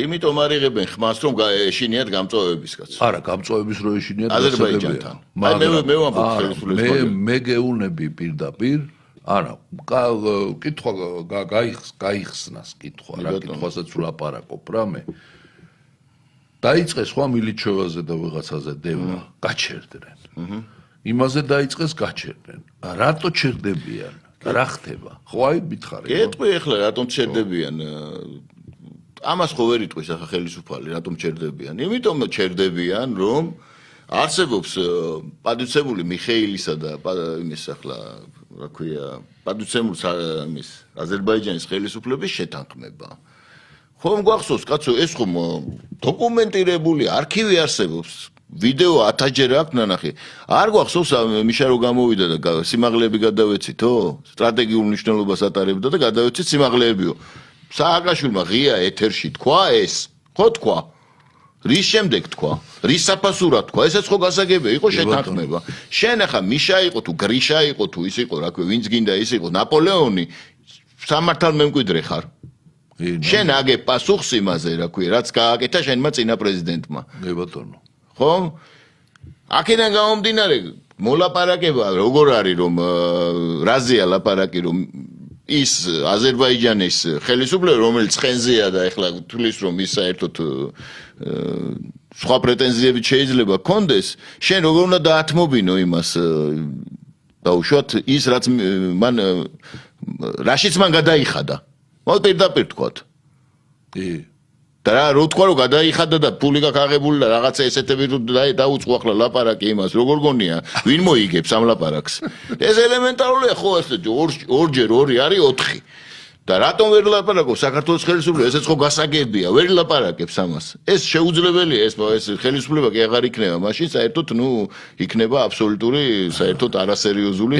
იმიტომ არ იღებენ ხმას რომ ეშინიათ გამწვევების კაცო. არა, გამწვევების რო ეშინიათ აზერბაიჯანთან. მე ვამბობ ხელისუფლებას. მე გეუბნები პირდაპირ, არა, კითხვა გაიხსნას კითხვა, რა კითხვასაც ვლაპარაკობ რა მე. დაიწყეს ხო მილიჩევაზე და ვიღაცაზე დევნა, გაჩერდნენ. იმაზე დაიწყეს გაჩერდნენ. რატო ჩერდებიან? რა ხდება? ხო აი მითხარი. გეტყვი ახლა რატომ ჩერდებიან? ამას ხო ვერ იტყვის ახლა ხელისუფალი, რატომ ჩერდებიან? იმიტომ ჩერდებიან, რომ არსებობს პადუცემული მიხეილისა და იმის ახლა რა ქვია, პადუცემული იმის აზერბაიჯანის ხელისუფლების შეთანხმება. ხომ გვახსოვს, კაცო, ეს ხომ დოკუმენტირებული არქივი არსებობს. ვიდეო 1000-ჯერ აქვს ნანახი. არ გვახსოვს მიშა რო გამოვიდა და სიმაღლეები გადავეცითო? სტრატეგიულ მნიშვნელობას ატარებდა და გადავეცით სიმაღლეებიო. სააკაშვილმა ღია ეთერში თქვა ეს. ხო თქვა? რის შემდეგ თქვა? რის საფასურად თქვა? ესეც ხო გასაგებია, იყო შეთანხმება. შენ ახლა მიშა იყო თუ გრიშა იყო თუ ის იყო, რა ქვია, ვინც გინდა ის იყო, ნაპოლეონი სამართალმემკვიდრე ხარ. შენ აგებ პასუხს იმაზე, რა ქვია, რაც გააკეთა შენმა წინა პრეზიდენტმა. მე ბატონო. ხო? აქედან გამომდინარე, მოლაპარაკება როგორ არის რომ რაზეა ლაპარაკი რომ ის აზერბაიჯანის ხელისუფლება რომელიც ხენზეა და ეხლა თulis რომ ის საერთოდ სხვა პრეტენზიები შეიძლება კონდეს, შენ როგორ უნდა დაათმობინო იმას დაუშვათ ის რაც მან რაშიც მან გადაიხადა. მოდ პირდაპირ თქვათ. და რა თქვა რომ გადაიხადა და ფული გაგაღებული და რაღაცა ესეთები თუ დაუწყო ახლა ლაპარაკი იმას როგორ გონია ვინ მოიგებს ამ ლაპარაკს ეს ელემენტარულია ხო ეს ორჯერ 2 არის 4 და რატომ ვერ ლაპარაკობს საქართველოს ხელისუფლება ესეც ხო გასაგებია ვერ ლაპარაკებს ამას ეს შეუძლებელია ეს ხელისუფლება კი აღარ იქნება მაშინ საერთოდ ნუ იქნება აბსოლუტური საერთოდ არასერიოზული